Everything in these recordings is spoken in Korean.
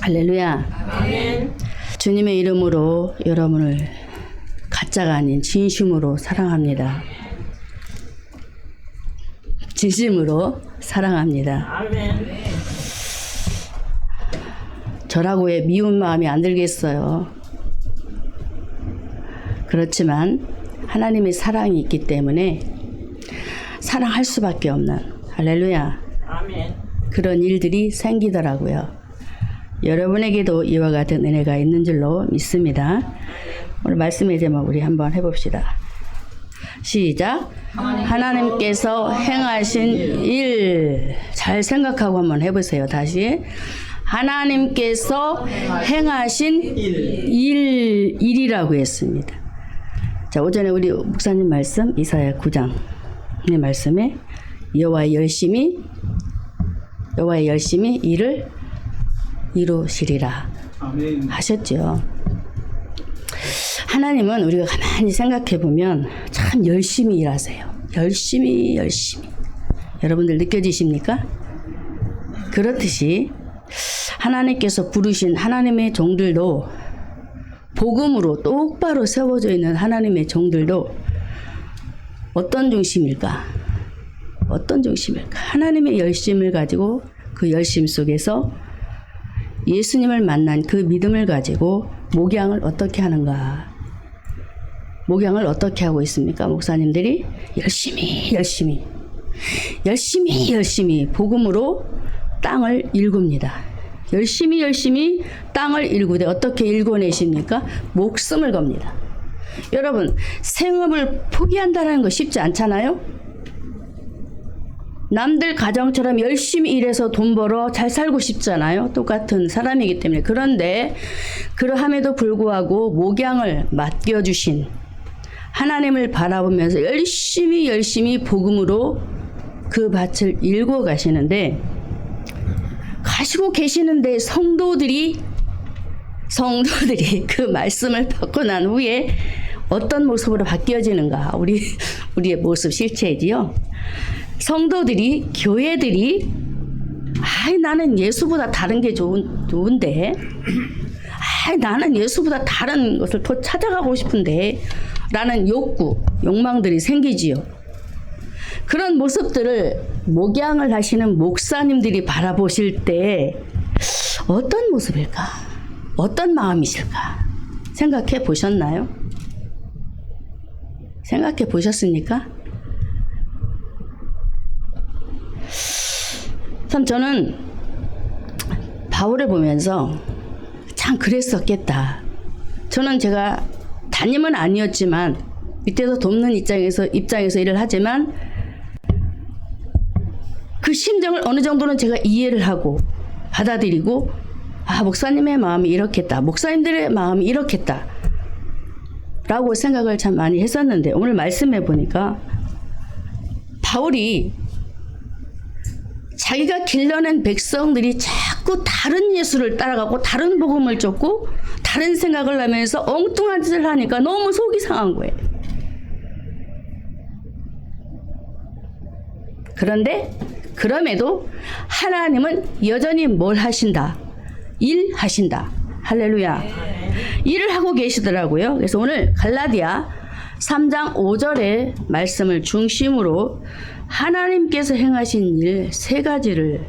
할렐루야. 아멘. 주님의 이름으로 여러분을 가짜가 아닌 진심으로 사랑합니다. 진심으로 사랑합니다. 아멘. 저라고 왜 미운 마음이 안 들겠어요. 그렇지만 하나님의 사랑이 있기 때문에 사랑할 수밖에 없는, 할렐루야, 아멘. 그런 일들이 생기더라고요. 여러분에게도 이와 같은 은혜가 있는 줄로 믿습니다. 오늘 말씀의 제목 우리 한번 해봅시다. 시작. 하나님께서 행하신 일. 잘 생각하고 한번 해보세요. 다시. 하나님께서 행하신 일이라고 했습니다. 자, 오전에 우리 목사님 말씀 이사야 9장의 말씀에 여호와의 열심히 일을 이루시리라 하셨죠. 하나님은 우리가 가만히 생각해 보면 참 열심히 일하세요. 열심히. 여러분들 느껴지십니까? 그렇듯이 하나님께서 부르신 하나님의 종들도, 복음으로 똑바로 세워져 있는 하나님의 종들도 어떤 중심일까? 하나님의 열심을 가지고, 그 열심 속에서 예수님을 만난 그 믿음을 가지고 목양을 어떻게 하는가? 목양을 어떻게 하고 있습니까? 목사님들이 열심히 복음으로 땅을 일굽니다. 열심히 땅을 일구되 어떻게 일궈내십니까? 목숨을 겁니다. 여러분, 생업을 포기한다는 거 쉽지 않잖아요? 남들 가정처럼 열심히 일해서 돈 벌어 잘 살고 싶잖아요. 똑같은 사람이기 때문에. 그런데 그러함에도 불구하고 목양을 맡겨주신 하나님을 바라보면서 열심히 복음으로 그 밭을 일궈 가시는데, 가시고 계시는데 성도들이 그 말씀을 받고 난 후에 어떤 모습으로 바뀌어지는가? 우리의 모습 실체지요. 성도들이, 교회들이, 나는 예수보다 다른 게 좋은데, 나는 예수보다 다른 것을 더 찾아가고 싶은데, 라는 욕망들이 생기지요. 그런 모습들을 목양을 하시는 목사님들이 바라보실 때 어떤 모습일까? 어떤 마음이실까? 생각해 보셨나요? 생각해 보셨습니까? 참 저는 바울을 보면서 참 그랬었겠다. 저는 제가 담임은 아니었지만 밑에서 돕는 입장에서 일을 하지만 그 심정을 어느 정도는 제가 이해를 하고 받아들이고, 목사님의 마음이 이렇겠다, 목사님들의 마음이 이렇겠다 라고 생각을 참 많이 했었는데, 오늘 말씀해 보니까 바울이 자기가 길러낸 백성들이 자꾸 다른 예수를 따라가고 다른 복음을 쫓고 다른 생각을 하면서 엉뚱한 짓을 하니까 너무 속이 상한 거예요. 그럼에도 하나님은 여전히 뭘 하신다? 일하신다. 할렐루야. 일을 하고 계시더라고요. 그래서 오늘 갈라디아 3장 5절의 말씀을 중심으로 하나님께서 행하신 일 3가지를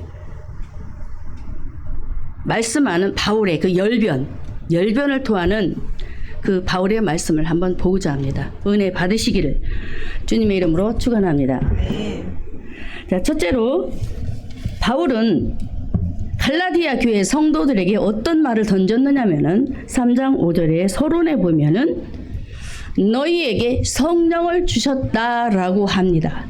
말씀하는 바울의 그 열변을 토하는 그 바울의 말씀을 한번 보고자 합니다. 은혜 받으시기를 주님의 이름으로 축원합니다. 자, 첫째로 바울은 갈라디아 교회 성도들에게 어떤 말을 던졌느냐면은 3장 5절의 서론에 보면은 너희에게 성령을 주셨다라고 합니다.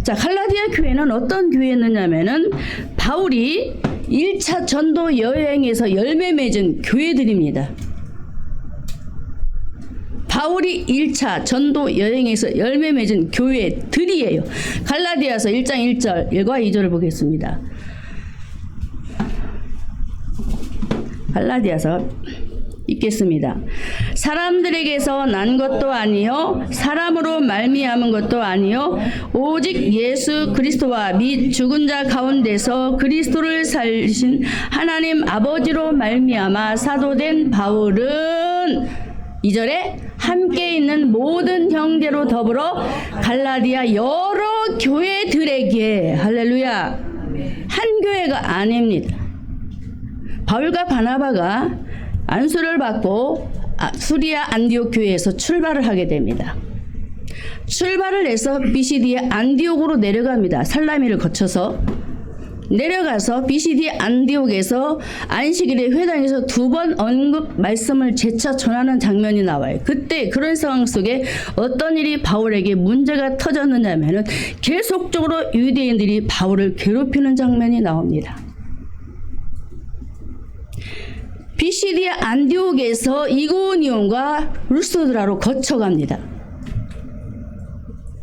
자, 갈라디아 교회는 어떤 교회였느냐면은 바울이 1차 전도 여행에서 열매 맺은 교회들입니다. 바울이 1차 전도 여행에서 열매 맺은 교회들이에요. 갈라디아서 1장 1절 1과 2절을 보겠습니다. 갈라디아서 읽겠습니다. 사람들에게서 난 것도 아니요 사람으로 말미암은 것도 아니요 오직 예수 그리스도와 및 죽은 자 가운데서 그리스도를 살리신 하나님 아버지로 말미암아 사도된 바울은 2절에 함께 있는 모든 형제로 더불어 갈라디아 여러 교회들에게 할렐루야 한 교회가 아닙니다. 바울과 바나바가 안수를 받고 수리아 안디옥 교회에서 출발을 하게 됩니다. 출발을 해서 비시디의 안디옥으로 내려갑니다. 살라미를 거쳐서 내려가서 비시디 안디옥에서 안식일에 회당에서 2번 언급 말씀을 재차 전하는 장면이 나와요. 그때 그런 상황 속에 어떤 일이 바울에게 문제가 터졌느냐면은 계속적으로 유대인들이 바울을 괴롭히는 장면이 나옵니다. 비시디 안디옥에서 이고니온과 루스드라로 거쳐갑니다.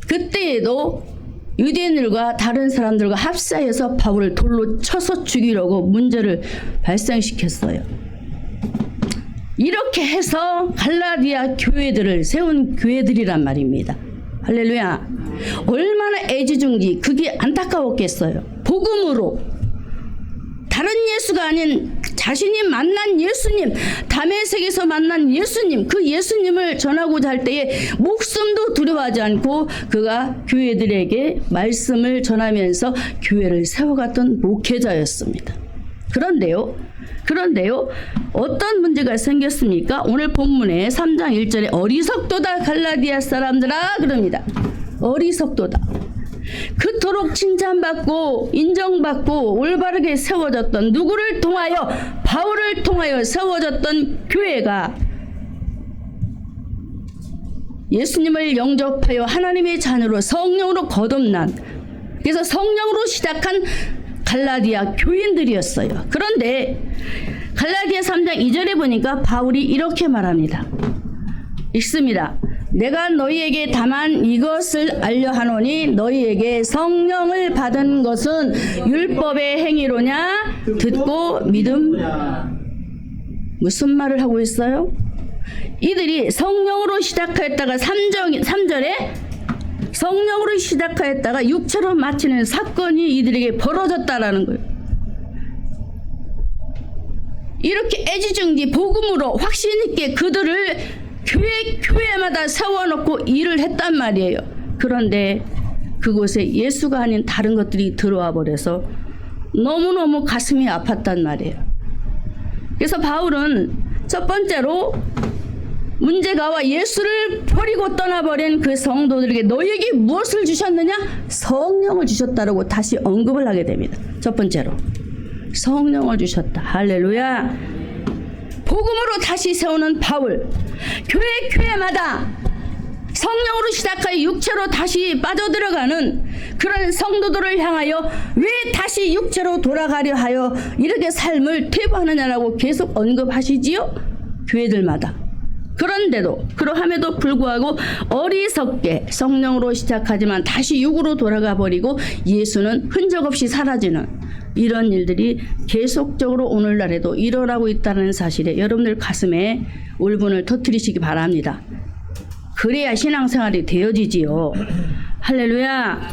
그때에도 유대인들과 다른 사람들과 합사해서 바울을 돌로 쳐서 죽이려고 문제를 발생시켰어요. 이렇게 해서 갈라디아 교회들을 세운 교회들이란 말입니다. 할렐루야. 얼마나 애지중지 그게 안타까웠겠어요. 복음으로 다른 예수가 아닌 자신이 만난 예수님, 다메섹에서 만난 예수님, 그 예수님을 전하고자 할 때에 목숨도 두려워하지 않고 그가 교회들에게 말씀을 전하면서 교회를 세워갔던 목회자였습니다. 그런데요, 어떤 문제가 생겼습니까? 오늘 본문에 3장 1절에 어리석도다 갈라디아 사람들아 그럽니다. 어리석도다. 그토록 칭찬받고 인정받고 올바르게 세워졌던 누구를 통하여? 바울을 통하여 세워졌던 교회가 예수님을 영접하여 하나님의 자녀로 성령으로 거듭난, 그래서 성령으로 시작한 갈라디아 교인들이었어요. 그런데 갈라디아 3장 2절에 보니까 바울이 이렇게 말합니다. 읽습니다. 내가 너희에게 다만 이것을 알려하노니 너희에게 성령을 받은 것은 율법의 행위로냐 듣고 믿음. 무슨 말을 하고 있어요? 이들이 성령으로 시작하였다가 3절에 성령으로 시작하였다가 육체로 마치는 사건이 이들에게 벌어졌다라는 거예요. 이렇게 애지중지 복음으로 확신 있게 그들을 교회마다 세워놓고 일을 했단 말이에요. 그런데 그곳에 예수가 아닌 다른 것들이 들어와 버려서 너무너무 가슴이 아팠단 말이에요. 그래서 바울은 첫 번째로 문제가 와 예수를 버리고 떠나버린 그 성도들에게 너희에게 무엇을 주셨느냐? 성령을 주셨다라고 다시 언급을 하게 됩니다. 첫 번째로 성령을 주셨다. 할렐루야. 복음으로 다시 세우는 바울, 교회마다 성령으로 시작하여 육체로 다시 빠져들어가는 그런 성도들을 향하여 왜 다시 육체로 돌아가려 하여 이렇게 삶을 퇴보하느냐라고 계속 언급하시지요. 교회들마다. 그런데도 그러함에도 불구하고 어리석게 성령으로 시작하지만 다시 육으로 돌아가 버리고 예수는 흔적 없이 사라지는 이런 일들이 계속적으로 오늘날에도 일어나고 있다는 사실에 여러분들 가슴에 울분을 터뜨리시기 바랍니다. 그래야 신앙생활이 되어지지요. 할렐루야.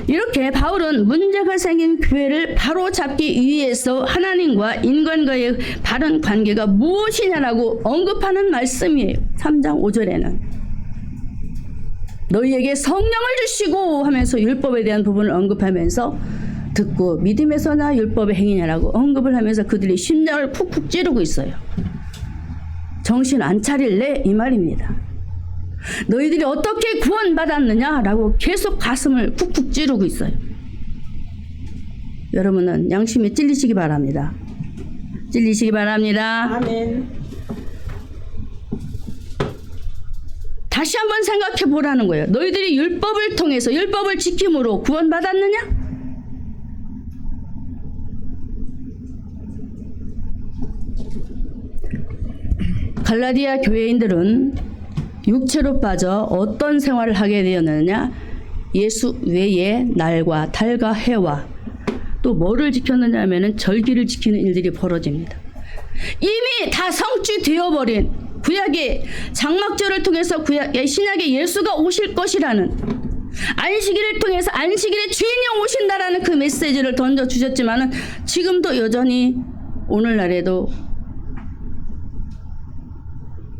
이렇게 바울은 문제가 생긴 교회를 바로잡기 위해서 하나님과 인간과의 바른 관계가 무엇이냐라고 언급하는 말씀이에요. 3장 5절에는 너희에게 성령을 주시고 하면서 율법에 대한 부분을 언급하면서 듣고 믿음에서나 율법의 행위냐라고 언급을 하면서 그들이 심장을 쿡쿡 찌르고 있어요. 정신 안 차릴래? 이 말입니다. 너희들이 어떻게 구원받았느냐라고 계속 가슴을 쿡쿡 찌르고 있어요. 여러분은 양심에 찔리시기 바랍니다. 찔리시기 바랍니다. 아멘. 다시 한번 생각해 보라는 거예요. 너희들이 율법을 통해서 율법을 지킴으로 구원받았느냐? 갈라디아 교회인들은 육체로 빠져 어떤 생활을 하게 되었느냐? 예수 외에 날과 달과 해와 또 뭐를 지켰느냐 하면은 절기를 지키는 일들이 벌어집니다. 이미 다 성취되어버린 구약의 장막절을 통해서 신약의 예수가 오실 것이라는, 안식일을 통해서 안식일의 주인이 오신다라는 그 메시지를 던져주셨지만은 지금도 여전히 오늘날에도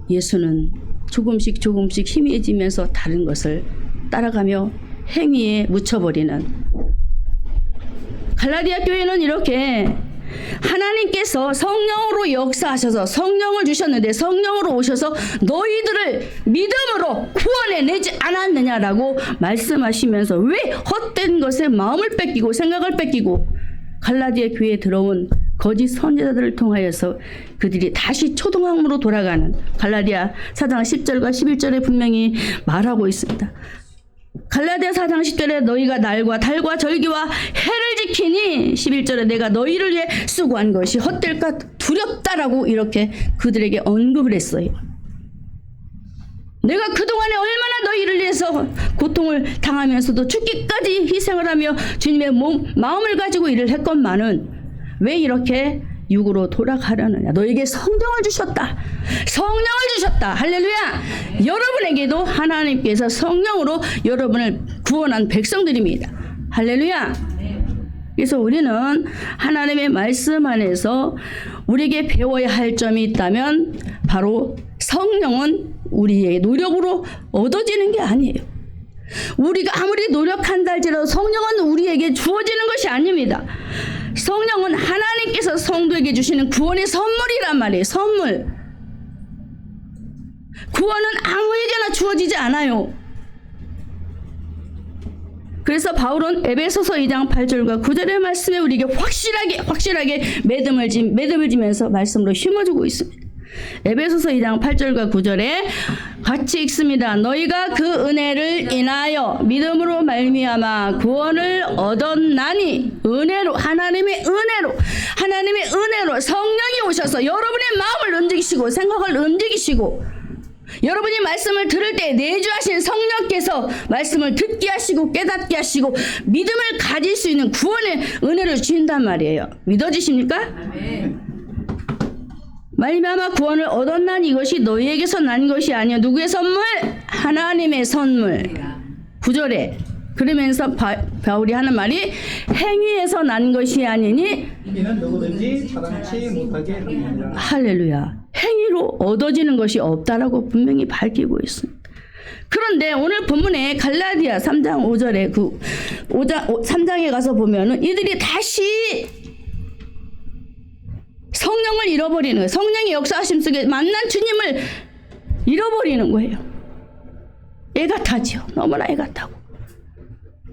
예수는 조금씩 희미해지면서 다른 것을 따라가며 행위에 묻혀버리는, 갈라디아 교회는 이렇게 하나님께서 성령으로 역사하셔서 성령을 주셨는데 성령으로 오셔서 너희들을 믿음으로 구원해 내지 않았느냐라고 말씀하시면서 왜 헛된 것에 마음을 뺏기고 생각을 뺏기고 갈라디아 교회에 들어온 거짓 선지자들을 통하여서 그들이 다시 초동학으로 돌아가는, 갈라디아 4장 10절과 11절에 분명히 말하고 있습니다. 갈라디아 4장 10절에 너희가 날과 달과 절기와 해를 지키니 11절에 내가 너희를 위해 수고한 것이 헛될까 두렵다라고 이렇게 그들에게 언급을 했어요. 내가 그동안에 얼마나 너희를 위해서 고통을 당하면서도 죽기까지 희생을 하며 주님의 마음을 가지고 일을 했건만은 왜 이렇게 육으로 돌아가려느냐. 너에게 성령을 주셨다. 성령을 주셨다. 할렐루야. 여러분에게도 하나님께서 성령으로 여러분을 구원한 백성들입니다. 할렐루야. 그래서 우리는 하나님의 말씀 안에서 우리에게 배워야 할 점이 있다면 바로 성령은 우리의 노력으로 얻어지는 게 아니에요. 우리가 아무리 노력한다 할지라도 성령은 우리에게 주어지는 것이 아닙니다. 성령은 하나님께서 성도에게 주시는 구원의 선물이란 말이에요. 선물. 구원은 아무에게나 주어지지 않아요. 그래서 바울은 에베소서 2장 8절과 9절의 말씀에 우리에게 확실하게 매듭을 지면서 말씀으로 심어주고 있습니다. 에베소서 2장 8절과 9절에 같이 읽습니다. 너희가 그 은혜를 인하여 믿음으로 말미암아 구원을 얻었나니, 은혜로, 하나님의 은혜로 성령이 오셔서 여러분의 마음을 움직이시고 생각을 움직이시고 여러분이 말씀을 들을 때 내주하신 성령께서 말씀을 듣게 하시고 깨닫게 하시고 믿음을 가질 수 있는 구원의 은혜를 주신단 말이에요. 믿어지십니까? 아멘. 말미암아 구원을 얻었나니 이것이 너희에게서 난 것이 아니요 누구의 선물? 하나님의 선물. 9절에 그러면서 바울이 하는 말이 행위에서 난 것이 아니니 이는 누구든지 자랑치 못하게 합니다. 할렐루야. 행위로 얻어지는 것이 없다라고 분명히 밝히고 있습니다. 그런데 오늘 본문에 갈라디아 3장 5절에 3장에 가서 보면은 이들이 다시 성령을 잃어버리는 거예요. 성령의 역사하심 속에 만난 주님을 잃어버리는 거예요. 애가 타죠. 너무나 애가 타고.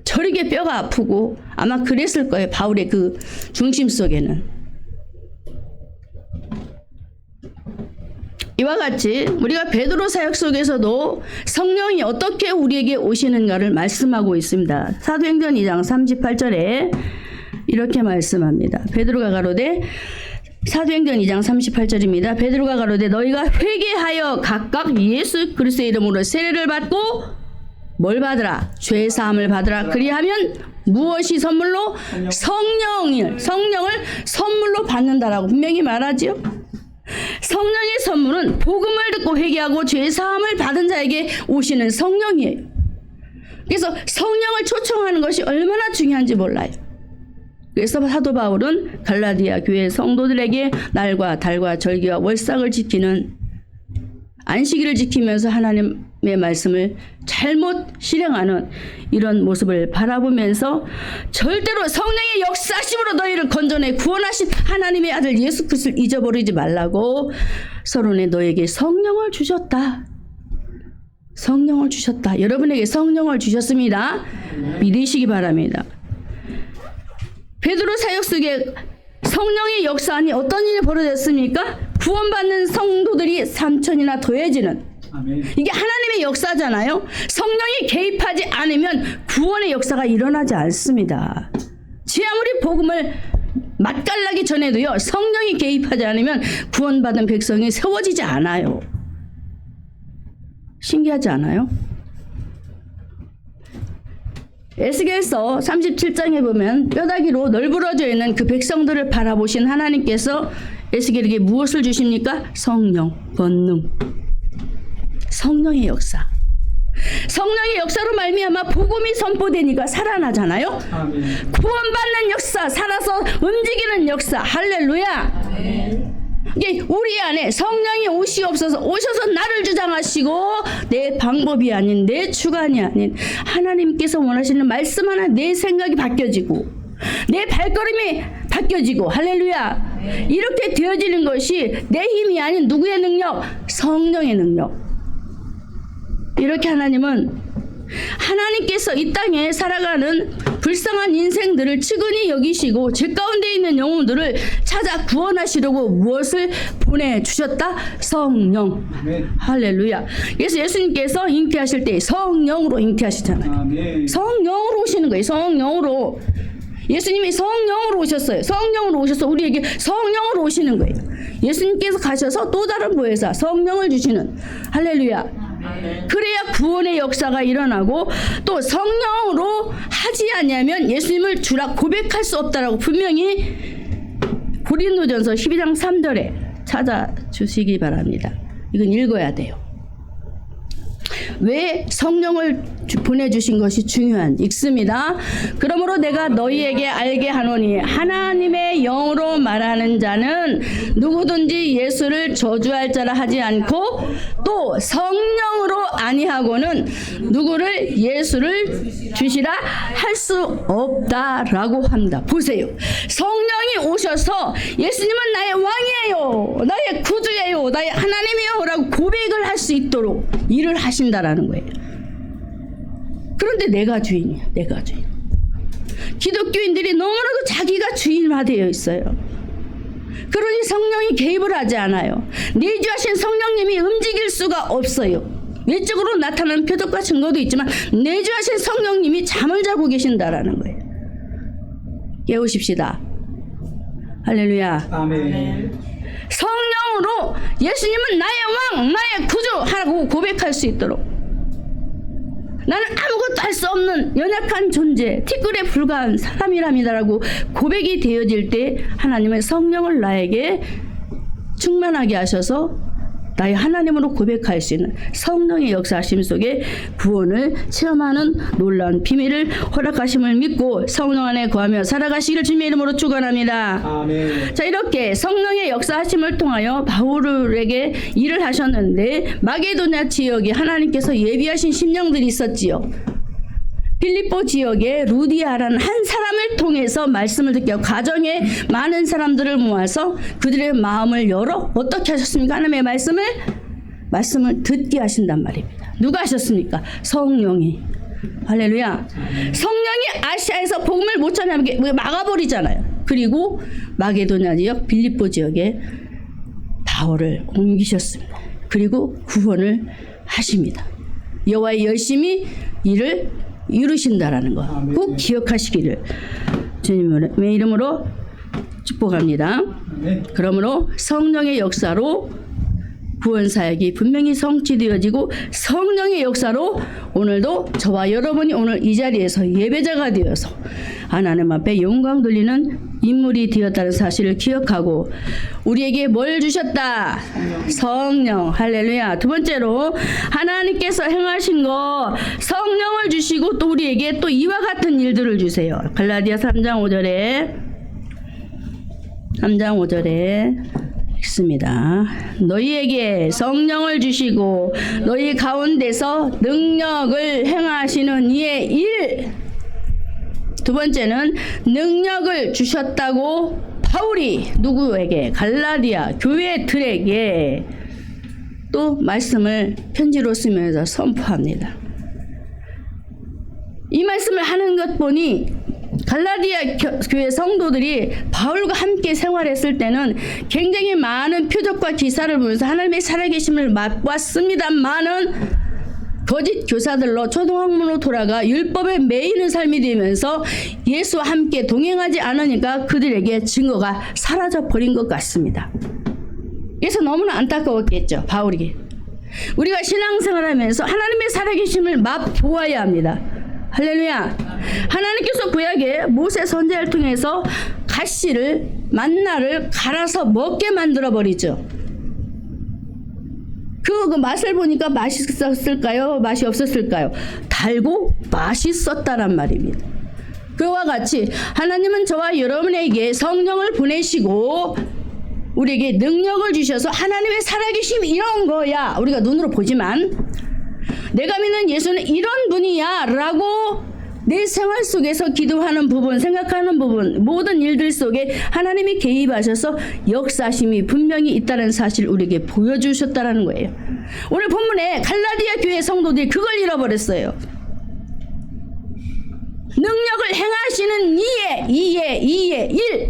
저리게 뼈가 아프고 아마 그랬을 거예요. 바울의 그 중심 속에는. 이와 같이 우리가 베드로 사역 속에서도 성령이 어떻게 우리에게 오시는가를 말씀하고 있습니다. 사도행전 2장 38절에 이렇게 말씀합니다. 베드로가 가로되 사도행전 2장 38절입니다. 베드로가 가로되 너희가 회개하여 각각 예수 그리스도의 이름으로 세례를 받고 뭘 받으라? 죄 사함을 받으라. 그리하면 무엇이 선물로? 성령을 선물로 받는다라고 분명히 말하지요. 성령의 선물은 복음을 듣고 회개하고 죄 사함을 받은 자에게 오시는 성령이에요. 그래서 성령을 초청하는 것이 얼마나 중요한지 몰라요. 그래서 사도 바울은 갈라디아 교회 성도들에게 날과 달과 절기와 월삭을 지키는, 안식일을 지키면서 하나님의 말씀을 잘못 실행하는 이런 모습을 바라보면서 절대로 성령의 역사심으로 너희를 건져내 구원하신 하나님의 아들 예수 그리스도를 잊어버리지 말라고 서론에 너에게 성령을 주셨다. 성령을 주셨다. 여러분에게 성령을 주셨습니다. 믿으시기 바랍니다. 베드로 사역 속에 성령의 역사하니 어떤 일이 벌어졌습니까? 구원받는 성도들이 3천이나 더해지는, 아멘. 이게 하나님의 역사잖아요. 성령이 개입하지 않으면 구원의 역사가 일어나지 않습니다. 지 아무리 복음을 맛깔나기 전에도요, 성령이 개입하지 않으면 구원받은 백성이 세워지지 않아요. 신기하지 않아요? 에스겔서 37장에 보면 뼈다귀로 널브러져 있는 그 백성들을 바라보신 하나님께서 에스겔에게 무엇을 주십니까? 성령, 권능. 성령의 역사. 성령의 역사로 말미암아 복음이 선포되니까 살아나잖아요. 아멘. 구원받는 역사, 살아서 움직이는 역사. 할렐루야. 이게 우리 안에 성령이 오셔서 나를 주장하시고 내 방법이 아닌 내 주관이 아닌 하나님께서 원하시는 말씀 하나 내 생각이 바뀌어지고 내 발걸음이 바뀌어지고 할렐루야. 이렇게 되어지는 것이 내 힘이 아닌 누구의 능력? 성령의 능력. 이렇게 하나님께서 이 땅에 살아가는 불쌍한 인생들을 측은히 여기시고 죄 가운데 있는 영혼들을 찾아 구원하시려고 무엇을 보내주셨다? 성령. 아멘. 할렐루야. 그래서 예수님께서 잉태하실 때 성령으로 잉태하시잖아요. 아멘. 성령으로 오시는 거예요. 성령으로. 예수님이 성령으로 오셨어요. 성령으로 오셔서 우리에게 성령으로 오시는 거예요. 예수님께서 가셔서 또 다른 보혜사 성령을 주시는. 할렐루야. 그래야 구원의 역사가 일어나고 또 성령으로 하지 않으면 예수님을 주라 고백할 수 없다라고 분명히 고린도전서 12장 3절에 찾아주시기 바랍니다. 이건 읽어야 돼요. 왜 성령을 보내주신 것이 중요한 읽습니다. 그러므로 내가 너희에게 알게 하노니 하나님의 영으로 말하는 자는 누구든지 예수를 저주할 자라 하지 않고 또 성령으로 아니하고는 누구를 예수를 주시라 할 수 없다라고 합니다. 보세요. 성령이 오셔서 예수님은 나의 왕이에요, 나의 구주예요, 나의 하나님이요 라고 고백을 할 수 있도록 일을 하신다라는 거예요. 그런데 내가 주인이야. 내가 주인. 기독교인들이 너무나도 자기가 주인화되어 있어요. 그러니 성령이 개입을 하지 않아요. 내주하신 성령님이 움직일 수가 없어요. 외적으로 나타나는 표적과 증거도 있지만 내주하신 성령님이 잠을 자고 계신다라는 거예요. 깨우십시다. 할렐루야. 아멘. 성령으로 예수님은 나의 왕, 나의 구주 하고 고백할 수 있도록 나는 아무것도 할 수 없는 연약한 존재, 티끌에 불과한 사람이랍니다라고 고백이 되어질 때 하나님의 성령을 나에게 충만하게 하셔서 나의 하나님으로 고백할 수 있는 성령의 역사하심 속에 구원을 체험하는 놀라운 비밀을 허락하심을 믿고 성령 안에 거하며 살아가시기를 주님의 이름으로 축원합니다. 아멘. 자, 이렇게 성령의 역사하심을 통하여 바울에게 일을 하셨는데 마게도냐 지역에 하나님께서 예비하신 심령들이 있었지요. 빌립보 지역에 루디아라는 한 사람을 통해서 말씀을 듣게 하고 가정에 많은 사람들을 모아서 그들의 마음을 열어 어떻게 하셨습니까? 하나님의 말씀을 듣게 하신단 말입니다. 누가 하셨습니까? 성령이. 할렐루야. 성령이 아시아에서 복음을 못 전하게 막아버리잖아요. 그리고 마게도냐 지역, 빌립보 지역에 바울을 옮기셨습니다. 그리고 구원을 하십니다. 여호와의 열심히 일을 이루신다라는 거 꼭 기억하시기를 주님의 이름으로 축복합니다. 그러므로 성령의 역사로 구원 사역이 분명히 성취되어지고 성령의 역사로 오늘도 저와 여러분이 오늘 이 자리에서 예배자가 되어서 하나님 앞에 영광 돌리는 인물이 되었다는 사실을 기억하고 우리에게 뭘 주셨다? 성령. 할렐루야. 두 번째로 하나님께서 행하신 거 성령을 주시고 또 우리에게 또 이와 같은 일들을 주세요. 갈라디아 3장 5절에 읽습니다. 너희에게 성령을 주시고 너희 가운데서 능력을 행하시는 이의 일. 두 번째는 능력을 주셨다고 바울이 누구에게? 갈라디아 교회들에게 또 말씀을 편지로 쓰면서 선포합니다. 이 말씀을 하는 것 보니 갈라디아 교회 성도들이 바울과 함께 생활했을 때는 굉장히 많은 표적과 기사를 보면서 하나님의 살아계심을 맛봤습니다만은 거짓 교사들로 초등학문으로 돌아가 율법에 매이는 삶이 되면서 예수와 함께 동행하지 않으니까 그들에게 증거가 사라져 버린 것 같습니다. 그래서 너무나 안타까웠겠죠. 바울이. 우리가 신앙생활하면서 하나님의 살아계심을 맛보아야 합니다. 할렐루야. 하나님께서 구약에 모세 선지자를 통해서 가시를 만나를 갈아서 먹게 만들어 버리죠. 그 맛을 보니까 맛있었을까요? 맛이 없었을까요? 달고 맛있었다란 말입니다. 그와 같이 하나님은 저와 여러분에게 성령을 보내시고 우리에게 능력을 주셔서 하나님의 살아계심 이런 거야. 우리가 눈으로 보지만 내가 믿는 예수는 이런 분이야 라고 내 생활 속에서 기도하는 부분, 생각하는 부분, 모든 일들 속에 하나님이 개입하셔서 역사심이 분명히 있다는 사실을 우리에게 보여주셨다는 거예요. 오늘 본문에 갈라디아 교회 성도들이 그걸 잃어버렸어요. 능력을 행하시는 이의 1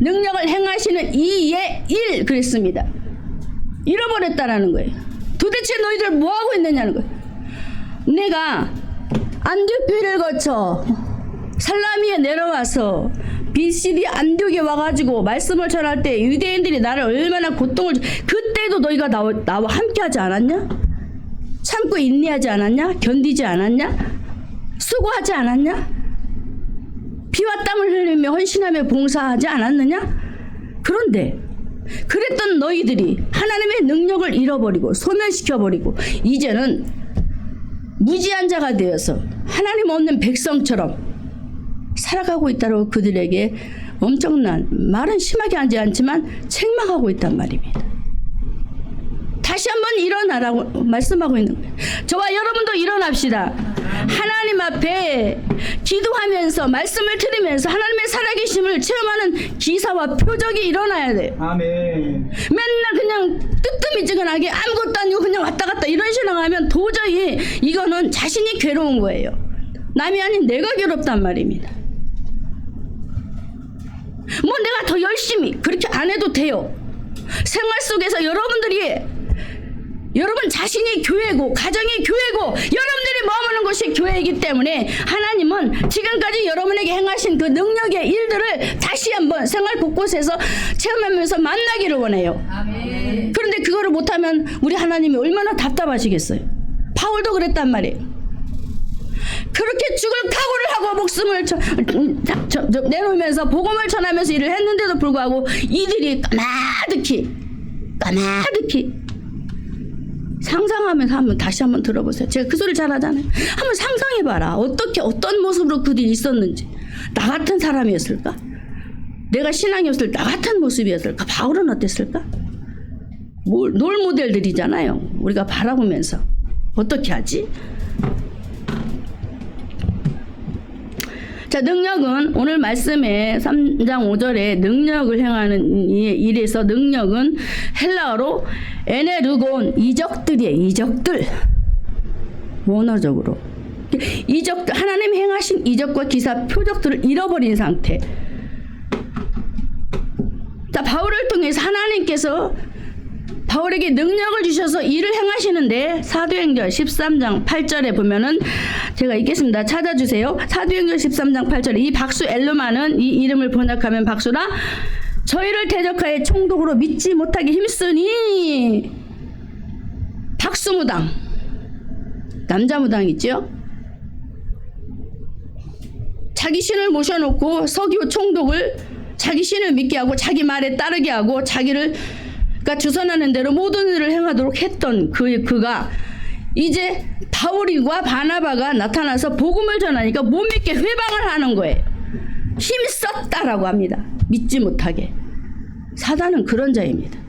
능력을 행하시는 이의 1 그랬습니다. 잃어버렸다라는 거예요. 도대체 너희들 뭐하고 있느냐는 거예요. 내가 안디옥교회를 거쳐 살라미에 내려와서 BCD 안디옥에 와가지고 말씀을 전할 때 유대인들이 나를 얼마나 고통을 그때도 너희가 나와 함께하지 않았냐? 참고 인내하지 않았냐? 견디지 않았냐? 수고하지 않았냐? 피와 땀을 흘리며 헌신하며 봉사하지 않았느냐? 그런데 그랬던 너희들이 하나님의 능력을 잃어버리고 소멸시켜버리고 이제는 무지한 자가 되어서 하나님 없는 백성처럼 살아가고 있다고 그들에게 엄청난, 말은 심하게 하지 않지만 책망하고 있단 말입니다. 다시 한번 일어나라고 말씀하고 있는 거예요. 저와 여러분도 일어납시다. 하나님 앞에 기도하면서 말씀을 들으면서 하나님의 살아계심을 체험하는 기사와 표적이 일어나야 돼요. 아멘. 맨날 그냥 뜨뜻미지근하게 아무것도 아니고 그냥 왔다 갔다 이런 식으로 하면 도저히 이거는 자신이 괴로운 거예요. 남이 아닌 내가 괴롭단 말입니다. 뭐 내가 더 열심히 그렇게 안 해도 돼요. 생활 속에서 여러분 자신이 교회고 가정이 교회고 여러분들이 머무는 곳이 교회이기 때문에 하나님은 지금까지 여러분에게 행하신 그 능력의 일들을 다시 한번 생활 곳곳에서 체험하면서 만나기를 원해요. 아멘. 그런데 그거를 못하면 우리 하나님이 얼마나 답답하시겠어요. 바울도 그랬단 말이에요. 그렇게 죽을 각오를 하고 목숨을 내놓으면서 복음을 전하면서 일을 했는데도 불구하고 이들이 까마득히 상상하면서 한번 다시 한번 들어보세요. 제가 그 소리를 잘 하잖아요. 한번 상상해봐라. 어떤 모습으로 그들이 있었는지. 나 같은 사람이었을까? 내가 신앙이 없을 나 같은 모습이었을까? 바울은 어땠을까? 롤 모델들이잖아요. 우리가 바라보면서 어떻게 하지? 자, 능력은 오늘 말씀에 3장 5절에 능력을 행하는 일에서 능력은 헬라어로 에네르곤 이적들이에요. 이적들. 원어적으로. 이적들, 하나님 행하신 이적과 기사 표적들을 잃어버린 상태. 자, 바울을 통해서 하나님께서 바울에게 능력을 주셔서 일을 행하시는데 사도행전 13장 8절에 보면은 제가 읽겠습니다. 찾아주세요. 사도행전 13장 8절에 이 박수 엘르마는 이 이름을 번역하면 박수라 저희를 대적하여 총독으로 믿지 못하게 힘쓰니 박수무당 남자 무당 있죠? 자기 신을 모셔놓고 서기오 총독을 자기 신을 믿게 하고 자기 말에 따르게 하고 자기를 그러니까 주선하는 대로 모든 일을 행하도록 했던 그가 이제 바울과 바나바가 나타나서 복음을 전하니까 못 믿게 회방을 하는 거예요. 힘썼다라고 합니다. 믿지 못하게. 사단은 그런 자입니다.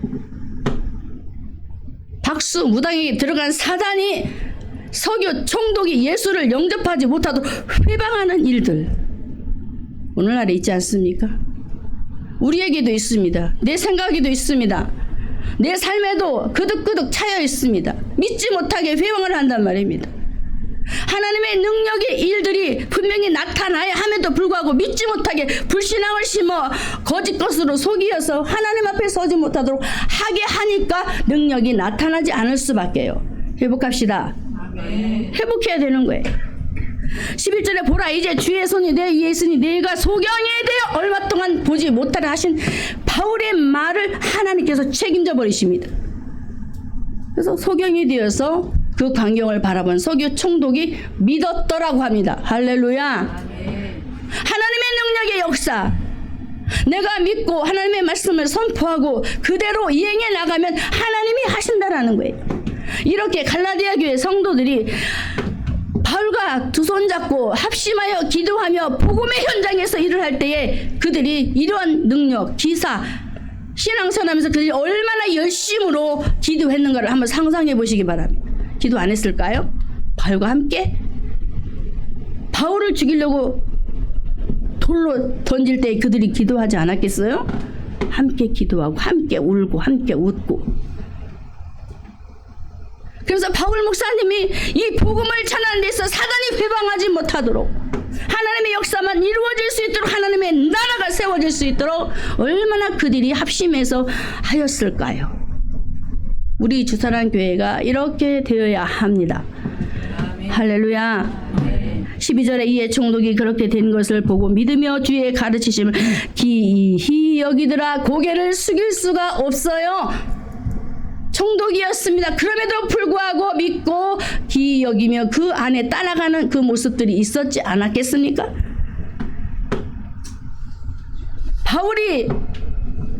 박수 무당에게 들어간 사단이 서교 총독이 예수를 영접하지 못하도록 회방하는 일들 오늘날에 있지 않습니까? 우리에게도 있습니다. 내 생각에도 있습니다. 내 삶에도 그득그득 차여 있습니다. 믿지 못하게 회방을 한단 말입니다. 하나님의 능력의 일들이 분명히 나타나야 함에도 불구하고 믿지 못하게 불신앙을 심어 거짓 것으로 속이어서 하나님 앞에 서지 못하도록 하게 하니까 능력이 나타나지 않을 수밖에요. 회복합시다. 아멘. 회복해야 되는 거예요. 11절에 보라 이제 주의 손이 내 위에 있으니 내가 소경에 대해 얼마 동안 보지 못하려 하신 바울의 말을 하나님께서 책임져 버리십니다. 그래서 소경이 되어서 그 광경을 바라본 서교 총독이 믿었더라고 합니다. 할렐루야. 아멘. 하나님의 능력의 역사 내가 믿고 하나님의 말씀을 선포하고 그대로 이행해 나가면 하나님이 하신다라는 거예요. 이렇게 갈라디아 교회 성도들이 바울과 두 손 잡고 합심하여 기도하며 복음의 현장에서 일을 할 때에 그들이 이러한 능력, 기사, 신앙생활하면서 그들이 얼마나 열심으로 기도했는가를 한번 상상해 보시기 바랍니다. 기도 안 했을까요? 바울과 함께 바울을 죽이려고 돌로 던질 때 그들이 기도하지 않았겠어요? 함께 기도하고 함께 울고 함께 웃고. 그래서 바울 목사님이 이 복음을 전하는 데서 사단이 회방하지 못하도록 하나님의 역사만 이루어질 수 있도록 하나님의 나라가 세워질 수 있도록 얼마나 그들이 합심해서 하였을까요? 우리 주사랑 교회가 이렇게 되어야 합니다. 할렐루야. 12절에 이에 총독이 그렇게 된 것을 보고 믿으며 주의 가르치심을 기히 여기더라. 고개를 숙일 수가 없어요. 총독이었습니다. 그럼에도 불구하고 믿고 기히 여기며 그 안에 따라가는 그 모습들이 있었지 않았겠습니까? 바울이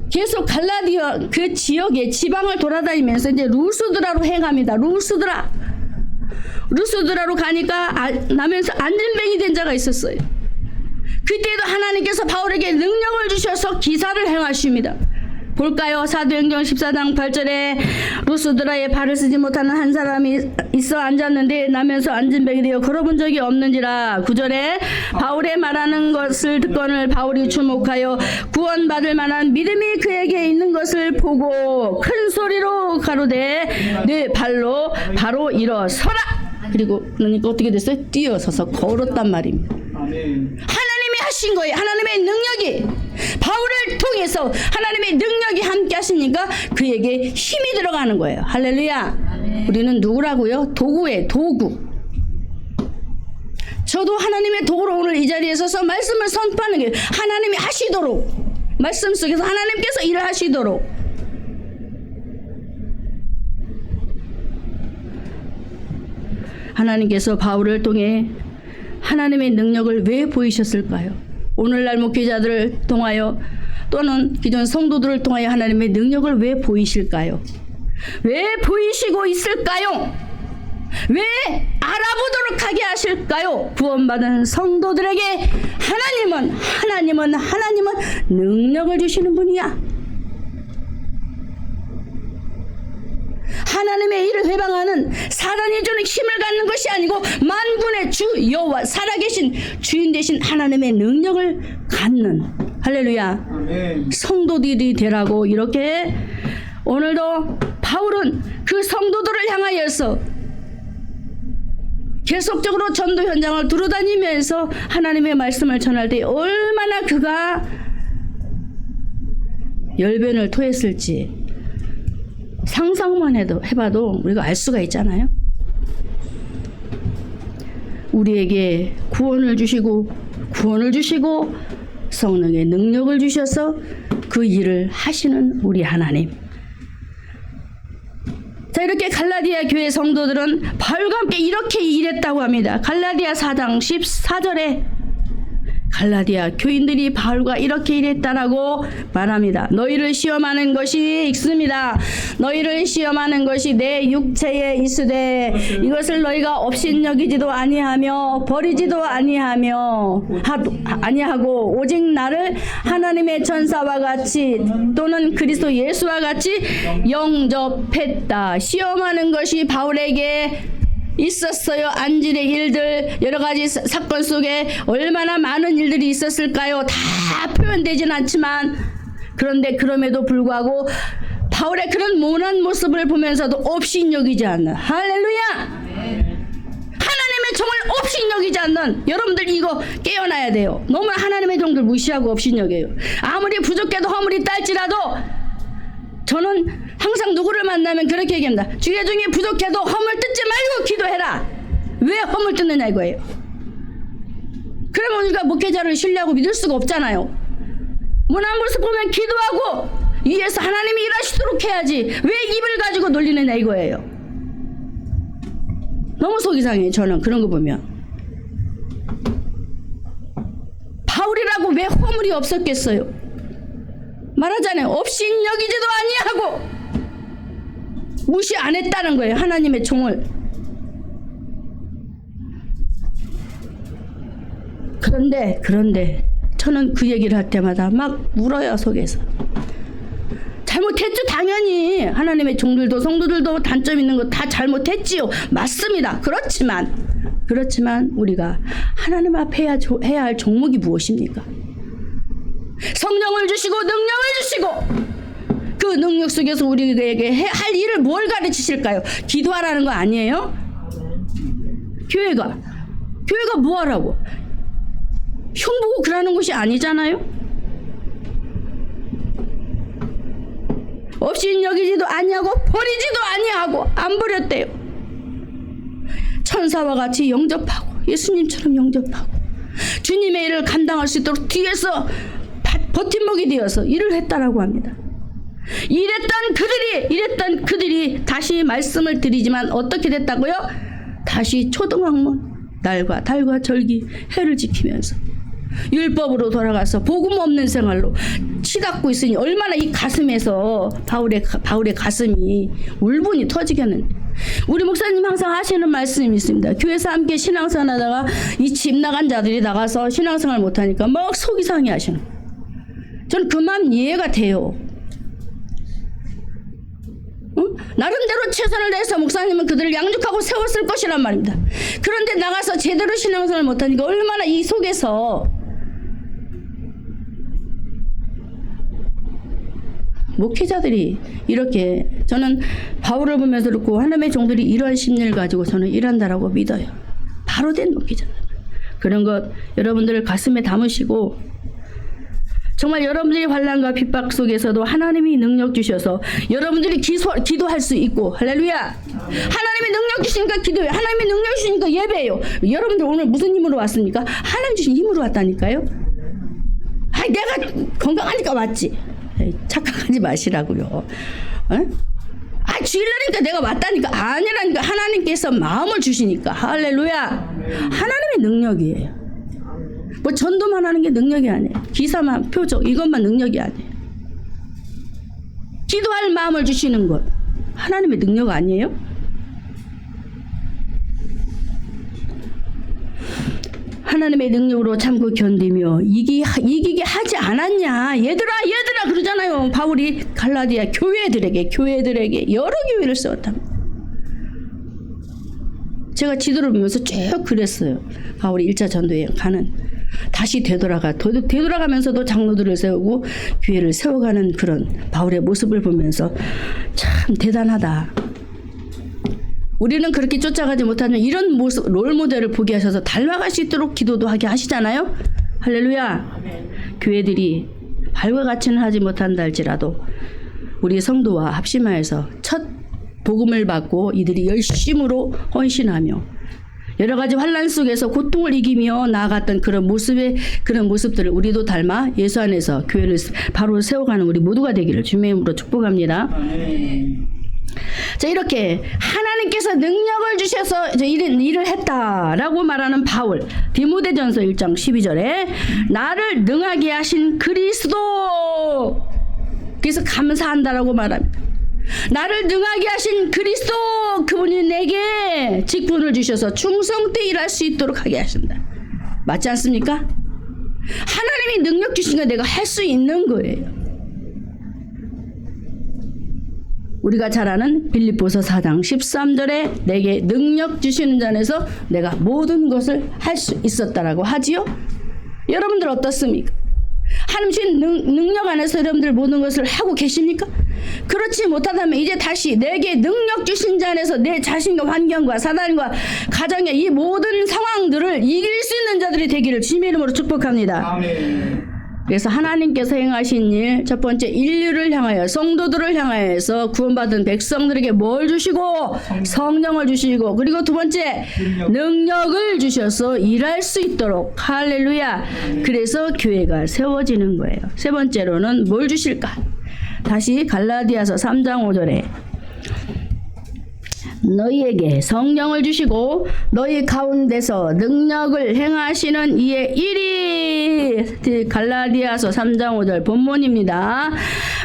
계속 갈라디아 그 지역의 지방을 돌아다니면서 이제 루스드라로 행합니다. 루스드라로 가니까 나면서 안진뱅이 된 자가 있었어요. 그때도 하나님께서 바울에게 능력을 주셔서 기사를 행하십니다. 볼까요? 사도행전 14장 8절에 루스드라에 발을 쓰지 못하는 한 사람이 있어 앉았는데 나면서 안진뱅이 되어 걸어본 적이 없는지라. 9절에 바울의 말하는 것을 듣거늘 바울이 주목하여 구원받을 만한 믿음이 그에게 있는 것을 보고 큰 소리로 가로되 네 발로 바로 일어서라. 그리고 그러니까 어떻게 됐어요? 뛰어서서 걸었단 말입니다. 아멘. 하나님이 하신 거예요. 하나님의 능력이 바울을 통해서 하나님의 능력이 함께 하시니까 그에게 힘이 들어가는 거예요. 할렐루야. 우리는 누구라고요? 도구예요. 도구. 저도 하나님의 도구로 오늘 이 자리에 서서 말씀을 선포하는 게 하나님이 하시도록 말씀 속에서 하나님께서 일을 하시도록 하나님께서 바울을 통해 하나님의 능력을 왜 보이셨을까요? 오늘날 목회자들을 통하여 또는 기존 성도들을 통하여 하나님의 능력을 왜 보이실까요? 왜 보이시고 있을까요? 왜 알아보도록 하게 하실까요? 구원받은 성도들에게 하나님은 능력을 주시는 분이야. 하나님의 일을 회방하는 사단이 주는 힘을 갖는 것이 아니고 만군의 주 여호와 살아계신 주인 되신 하나님의 능력을 갖는 할렐루야. 아멘. 성도들이 되라고 이렇게 오늘도 바울은 그 성도들을 향하여서 계속적으로 전도 현장을 두루다니면서 하나님의 말씀을 전할 때 얼마나 그가 열변을 토했을지 상상만 해봐도 우리가 알 수가 있잖아요. 우리에게 구원을 주시고 성령의 능력을 주셔서 그 일을 하시는 우리 하나님. 자, 이렇게 갈라디아 교회 성도들은 바울과 함께 이렇게 일했다고 합니다. 갈라디아 4장 14절에 갈라디아 교인들이 바울과 이렇게 일했다라고 말합니다. 너희를 시험하는 것이 있습니다. 너희를 시험하는 것이 내 육체에 있으되 이것을 너희가 업신여기지도 아니하며 버리지도 아니하고 오직 나를 하나님의 전사와 같이 또는 그리스도 예수와 같이 영접했다. 시험하는 것이 바울에게 있었어요. 안질의 일들, 여러 가지 사건 속에 얼마나 많은 일들이 있었을까요? 다 표현되진 않지만 그런데 그럼에도 불구하고 바울의 그런 모난 모습을 보면서도 업신여기지 않는 할렐루야. 하나님의 종을 업신여기지 않는 여러분들 이거 깨어나야 돼요. 너무 하나님의 종들 무시하고 업신여겨요. 아무리 부족해도 허물이 딸지라도 저는 항상 누구를 만나면 그렇게 얘기합니다. 주의 종이 부족해도 허물 뜯지 말고 기도해라. 왜 허물 뜯느냐 이거예요. 그러면 우리가 목회자를 신뢰하고 믿을 수가 없잖아요. 모난 모습 보면 기도하고 위에서 하나님이 일하시도록 해야지 왜 입을 가지고 놀리느냐 이거예요. 너무 속 이상해요. 저는 그런 거 보면 바울이라고 왜 허물이 없었겠어요. 말하잖아요. 없인 여기지도 아니하고 무시 안 했다는 거예요. 하나님의 종을. 그런데 저는 그 얘기를 할 때마다 막 울어요, 속에서. 잘못했죠, 당연히. 하나님의 종들도 성도들도 단점 있는 거 다 잘못했지요. 맞습니다. 그렇지만 우리가 하나님 앞에 해야 할 종목이 무엇입니까? 성령을 주시고 능력을 주시고 그 능력 속에서 우리에게 할 일을 뭘 가르치실까요? 기도하라는 거 아니에요? 교회가 뭐 하라고? 흉보고 그러는 곳이 아니잖아요? 없인 여기지도 아니하고 버리지도 아니하고 안 버렸대요. 천사와 같이 영접하고 예수님처럼 영접하고 주님의 일을 감당할 수 있도록 뒤에서 버팀목이 되어서 일을 했다라고 합니다. 이랬던 그들이 다시 말씀을 드리지만 어떻게 됐다고요? 다시 초등학문 날과 달과 절기 해를 지키면서 율법으로 돌아가서 복음 없는 생활로 치닫고 있으니 얼마나 이 가슴에서 바울의 가슴이 울분이 터지겠는데. 우리 목사님 항상 하시는 말씀이 있습니다. 교회에서 함께 신앙생활 하다가 이 집 나간 자들이 나가서 신앙생활 못하니까 막 속이 상해하시는 거예요. 저는 그 마음 이해가 돼요. 응? 나름대로 최선을 다해서 목사님은 그들을 양육하고 세웠을 것이란 말입니다. 그런데 나가서 제대로 신앙생활 못하니까 얼마나 이 속에서 목회자들이 이렇게, 저는 바울을 보면서 그렇고 하나님의 종들이 이러한 심리를 가지고 저는 일한다라고 믿어요. 바로 된 목회자들. 그런 것 여러분들 가슴에 담으시고 정말 여러분들이 환난과 핍박 속에서도 하나님이 능력 주셔서 여러분들이 기도할 수 있고, 할렐루야. 하나님이 능력 주시니까 기도해요. 하나님이 능력 주시니까 예배해요. 여러분들 오늘 무슨 힘으로 왔습니까? 하나님 주신 힘으로 왔다니까요. 내가 건강하니까 왔지. 착각하지 마시라고요. 주일날이니까 내가 왔다니까. 아니라니까. 하나님께서 마음을 주시니까. 할렐루야. 하나님의 능력이에요. 뭐 전도만 하는 게 능력이 아니에요. 기사만, 표적, 이것만 능력이 아니에요. 기도할 마음을 주시는 것 하나님의 능력 아니에요? 하나님의 능력으로 참고 견디며 이기게 하지 않았냐. 얘들아 그러잖아요. 바울이 갈라디아 교회들에게 여러 교회를 세웠답니다. 제가 지도를 보면서 쭉 그랬어요. 바울이 1차 전도에 가는, 다시 되돌아가면서도 장로들을 세우고 교회를 세워가는 그런 바울의 모습을 보면서 참 대단하다. 우리는 그렇게 쫓아가지 못하면 이런 모습, 롤모델을 보게 하셔서 닮아갈 수 있도록 기도도 하게 하시잖아요. 할렐루야. 교회들이 발과 같이는 하지 못한다 할지라도 우리 성도와 합심하여서 첫 복음을 받고 이들이 열심으로 헌신하며 여러 가지 환난 속에서 고통을 이기며 나아갔던 그런 모습들을 우리도 닮아 예수 안에서 교회를 바로 세워가는 우리 모두가 되기를 주님의 이름으로 축복합니다. 자, 이렇게 하나님께서 능력을 주셔서 일을 했다라고 말하는 바울, 디모데전서 1장 12절에 나를 능하게 하신 그리스도, 그래서 감사한다라고 말합니다. 나를 능하게 하신 그리스도, 그분이 내게 직분을 주셔서 충성되이 일할 수 있도록 하게 하신다. 맞지 않습니까? 하나님이 능력 주신 거 내가 할 수 있는 거예요. 우리가 잘 아는 빌립보서 4장 13절에 내게 능력 주시는 자 안에서 내가 모든 것을 할 수 있었다라고 하지요. 여러분들 어떻습니까? 하나님 주신 능력 안에서 여러분들 모든 것을 하고 계십니까? 그렇지 못하다면 이제 다시 내게 능력 주신 자 안에서 내 자신과 환경과 사단과 가정의 이 모든 상황들을 이길 수 있는 자들이 되기를 주님의 이름으로 축복합니다. 아멘. 그래서 하나님께서 행하신 일, 첫 번째 인류를 향하여, 성도들을 향하여서 구원받은 백성들에게 뭘 주시고? 성령을 주시고, 그리고 두 번째 능력을 주셔서 일할 수 있도록. 할렐루야. 그래서 교회가 세워지는 거예요. 세 번째로는 뭘 주실까? 다시 갈라디아서 3장 5절에 너희에게 성령을 주시고 너희 가운데서 능력을 행하시는 이의 일이 갈라디아서 3장 5절 본문입니다.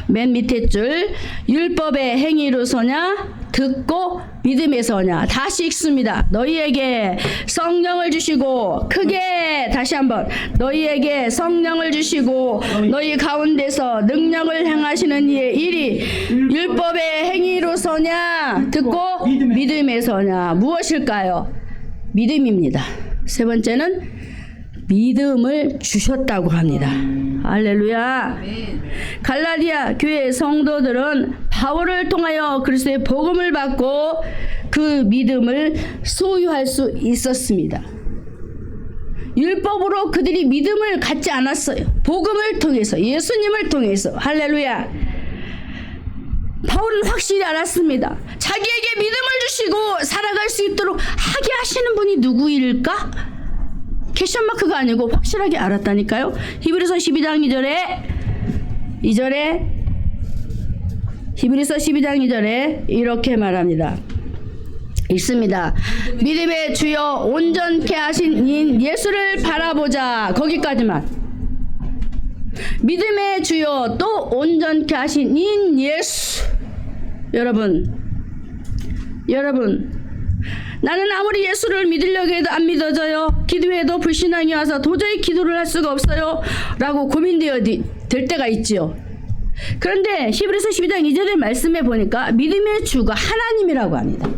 맨 밑에 줄 율법의 행위로서냐 듣고 믿음에서냐 다시 읽습니다. 너희에게 성령을 주시고 크게 다시 한번 너희에게 성령을 주시고 너희 가운데서 능력을 행하시는 이의 일이 율법의 행위로서냐 듣고 믿음에서냐 무엇일까요? 믿음입니다. 세 번째는 믿음을 주셨다고 합니다. 할렐루야. 갈라디아 교회 성도들은 바울을 통하여 그리스도의 복음을 받고 그 믿음을 소유할 수 있었습니다. 율법으로 그들이 믿음을 갖지 않았어요. 복음을 통해서 예수님을 통해서. 할렐루야. 바울은 확실히 알았습니다. 자기에게 믿음을 주시고 살아갈 수 있도록 하게 하시는 분이 누구일까? 퀘션마크가 아니고 확실하게 알았다니까요. 히브리서 12장 2절에 히브리서 12장 2절에 이렇게 말합니다. 읽습니다. 믿음의 주여 온전케 하신 인 예수를 바라보자. 거기까지만. 믿음의 주여 또 온전케 하신 인 예수. 여러분 나는 아무리 예수를 믿으려고 해도 안 믿어져요. 기도해도 불신앙이 와서 도저히 기도를 할 수가 없어요 라고 고민되어 될 때가 있지요. 그런데 히브리서 12장 2절의 말씀에 보니까 믿음의 주가 하나님이라고 합니다.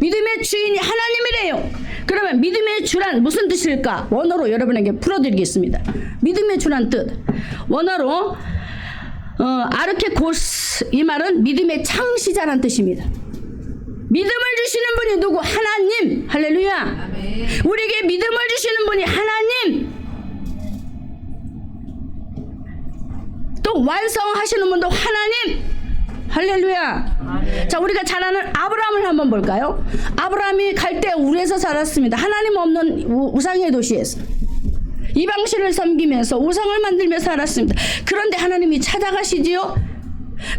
믿음의 주인이 하나님이래요. 그러면 믿음의 주란 무슨 뜻일까? 원어로 여러분에게 풀어드리겠습니다. 믿음의 주란 뜻 원어로 아르케고스, 이 말은 믿음의 창시자란 뜻입니다. 믿음을 주시는 분이 누구? 하나님. 할렐루야. 아멘. 우리에게 믿음을 주시는 분이 하나님. 또 완성하시는 분도 하나님. 할렐루야. 아멘. 자, 우리가 잘 아는 아브라함을 한번 볼까요? 아브라함이 갈대 우르에서 살았습니다. 하나님 없는 우상의 도시에서 이방신을 섬기면서 우상을 만들며 살았습니다. 그런데 하나님이 찾아가시지요.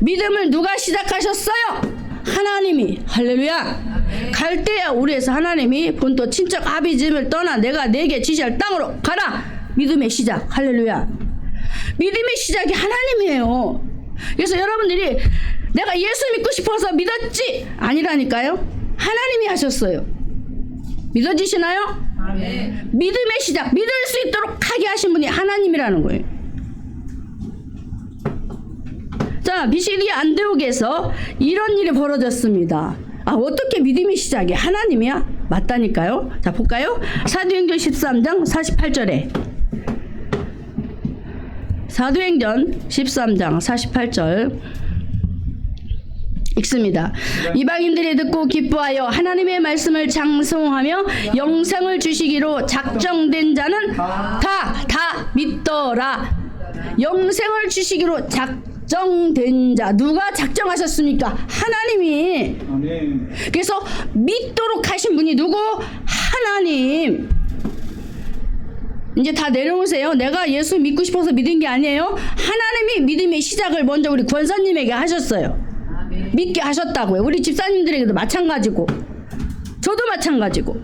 믿음을 누가 시작하셨어요? 하나님이. 할렐루야. 갈대아 우르에서 하나님이 본토 친척 아비집을 떠나 내가 네게 지시할 땅으로 가라. 믿음의 시작. 할렐루야. 믿음의 시작이 하나님이에요. 그래서 여러분들이 내가 예수 믿고 싶어서 믿었지 아니라니까요. 하나님이 하셨어요. 믿어지시나요? 아멘. 믿음의 시작, 믿을 수 있도록 하게 하신 분이 하나님이라는 거예요. 자, BCD 안디옥에서 이런 일이 벌어졌습니다. 아, 어떻게 믿음의 시작이 하나님이야? 맞다니까요. 자, 볼까요? 사도행전 13장 48절에 사도행전 13장 48절 읽습니다. 이방인들이 듣고 기뻐하여 하나님의 말씀을 장송하며 영생을 주시기로 작정된 자는 다 믿더라. 영생을 주시기로 작정된 자. 누가 작정하셨습니까? 하나님이. 아멘. 그래서 믿도록 하신 분이 누구? 하나님. 이제 다 내려오세요. 내가 예수 믿고 싶어서 믿은 게 아니에요. 하나님이 믿음의 시작을 먼저 우리 권사님에게 하셨어요. 믿게 하셨다고요. 우리 집사님들에게도 마찬가지고 저도 마찬가지고.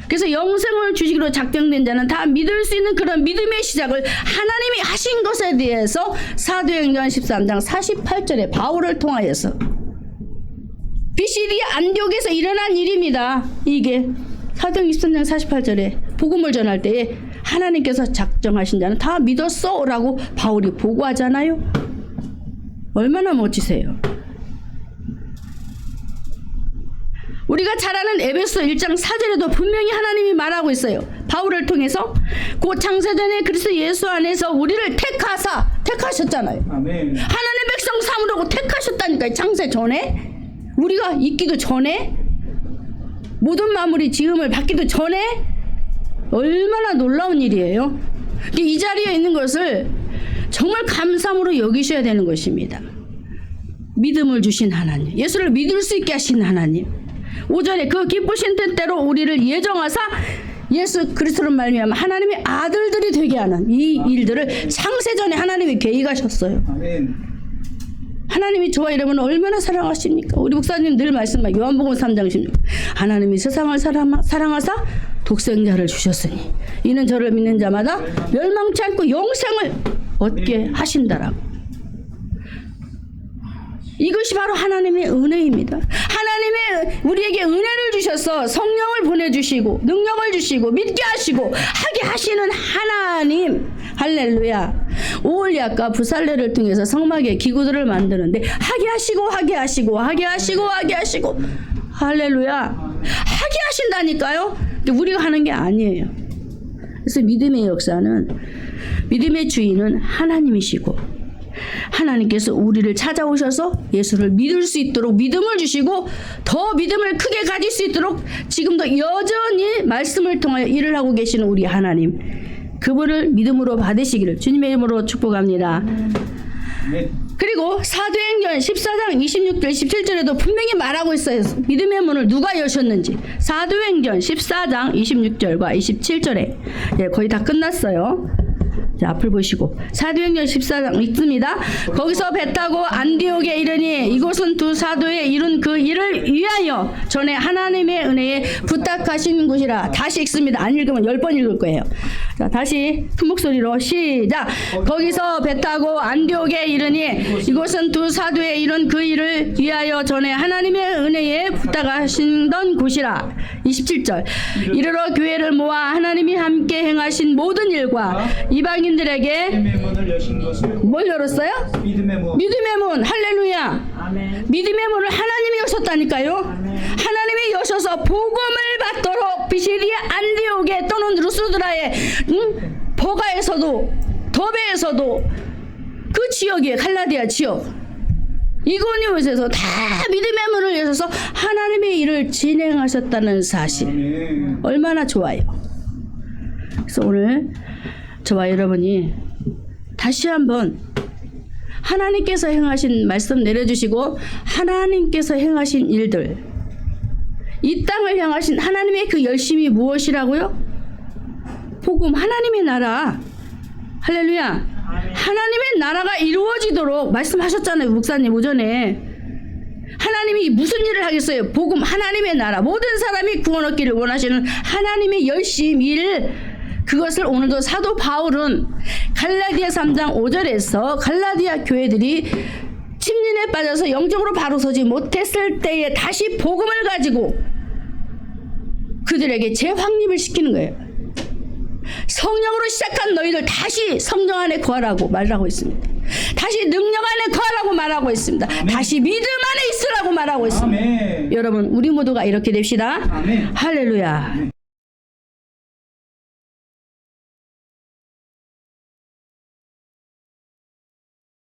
그래서 영생을 주시기로 작정된 자는 다 믿을 수 있는 그런 믿음의 시작을 하나님이 하신 것에 대해서 사도행전 13장 48절에 바울을 통하여서 BCD 안디옥에서 일어난 일입니다. 이게 사도행전 13장 48절에 복음을 전할 때에 하나님께서 작정하신 자는 다 믿었어 라고 바울이 보고하잖아요. 얼마나 멋지세요. 우리가 잘 아는 에베소 1장 4절에도 분명히 하나님이 말하고 있어요. 바울을 통해서 곧 창세전에 그리스도 예수 안에서 우리를 택하셨잖아요. 아멘. 하나님의 백성 삼으라고 택하셨다니까요. 창세 전에 우리가 있기도 전에 모든 만물이 지음을 받기도 전에 얼마나 놀라운 일이에요. 이 자리에 있는 것을 정말 감사함으로 여기셔야 되는 것입니다. 믿음을 주신 하나님, 예수를 믿을 수 있게 하신 하나님, 5절에 그 기쁘신 뜻대로 우리를 예정하사 예수 그리스도를 말미암아 하나님의 아들들이 되게 하는 이 일들을 창세전에 하나님이 계획하셨어요. 아멘. 하나님이 저와 여러분을 얼마나 사랑하십니까? 우리 목사님 늘 말씀하시죠. 요한복음 3장 16. 하나님이 세상을 사랑하사 독생자를 주셨으니 이는 저를 믿는 자마다 멸망치 않고 영생을 얻게 하신다라고. 이것이 바로 하나님의 은혜입니다. 하나님의 우리에게 은혜를 주셔서 성령을 보내주시고 능력을 주시고 믿게 하시고 하게 하시는 하나님. 할렐루야. 오홀리아과 부살레를 통해서 성막의 기구들을 만드는데 하게 하시고 할렐루야. 하게 하신다니까요. 근데 우리가 하는 게 아니에요. 그래서 믿음의 역사는, 믿음의 주인은 하나님이시고 하나님께서 우리를 찾아오셔서 예수를 믿을 수 있도록 믿음을 주시고 더 믿음을 크게 가질 수 있도록 지금도 여전히 말씀을 통하여 일을 하고 계시는 우리 하나님, 그분을 믿음으로 받으시기를 주님의 이름으로 축복합니다. 그리고 사도행전 14장 26절 17절에도 분명히 말하고 있어요. 믿음의 문을 누가 여셨는지. 사도행전 14장 26절과 27절에 거의 다 끝났어요. 자, 앞을 보시고 사도행전 14장 읽습니다. 거기서 배 타고 안디옥에 이르니 이곳은 두 사도의 이룬 그 일을 위하여 전에 하나님의 은혜에 부탁하신 곳이라. 다시 읽습니다. 안 읽으면 10번 읽을 거예요. 자, 다시 큰 목소리로 시작. 거기서 배 타고 안디옥에 이르니 이곳은 두 사도의 이룬 그 일을 위하여 전에 하나님의 은혜에 부탁하신 곳이라. 27절. 이르러 교회를 모아 하나님이 함께 행하신 모든 일과 이방인들에게 믿음의 문을 여신 것을. 뭘 열었어요? 믿음의 문. 믿음의 문. 할렐루야. 아멘. 믿음의 문을 하나님이 여셨다니까요. 아멘. 하나님이 여셔서 복음을 받도록 비시리아 안디옥에 또는 루스드라에 보가에서도 더베에서도 그 지역에 갈라디아 지역 이고니오스에서 다 믿음의 문을 여셔서 하나님의 일을 진행하셨다는 사실. 아멘. 얼마나 좋아요. 그래서 오늘 저와 여러분이 다시 한번 하나님께서 행하신 말씀 내려주시고 하나님께서 행하신 일들, 이 땅을 향하신 하나님의 그 열심이 무엇이라고요? 복음, 하나님의 나라. 할렐루야. 하나님의 나라가 이루어지도록 말씀하셨잖아요. 목사님 오전에. 하나님이 무슨 일을 하겠어요? 복음, 하나님의 나라. 모든 사람이 구원 얻기를 원하시는 하나님의 열심 일, 그것을 오늘도 사도 바울은 갈라디아 3장 5절에서 갈라디아 교회들이 침륜에 빠져서 영적으로 바로 서지 못했을 때에 다시 복음을 가지고 그들에게 재확립을 시키는 거예요. 성령으로 시작한 너희들 다시 성령 안에 거하라고 말하고 있습니다. 다시 능력 안에 거하라고 말하고 있습니다. 아멘. 다시 믿음 안에 있으라고 말하고 있습니다. 아멘. 여러분, 우리 모두가 이렇게 됩시다. 아멘. 할렐루야.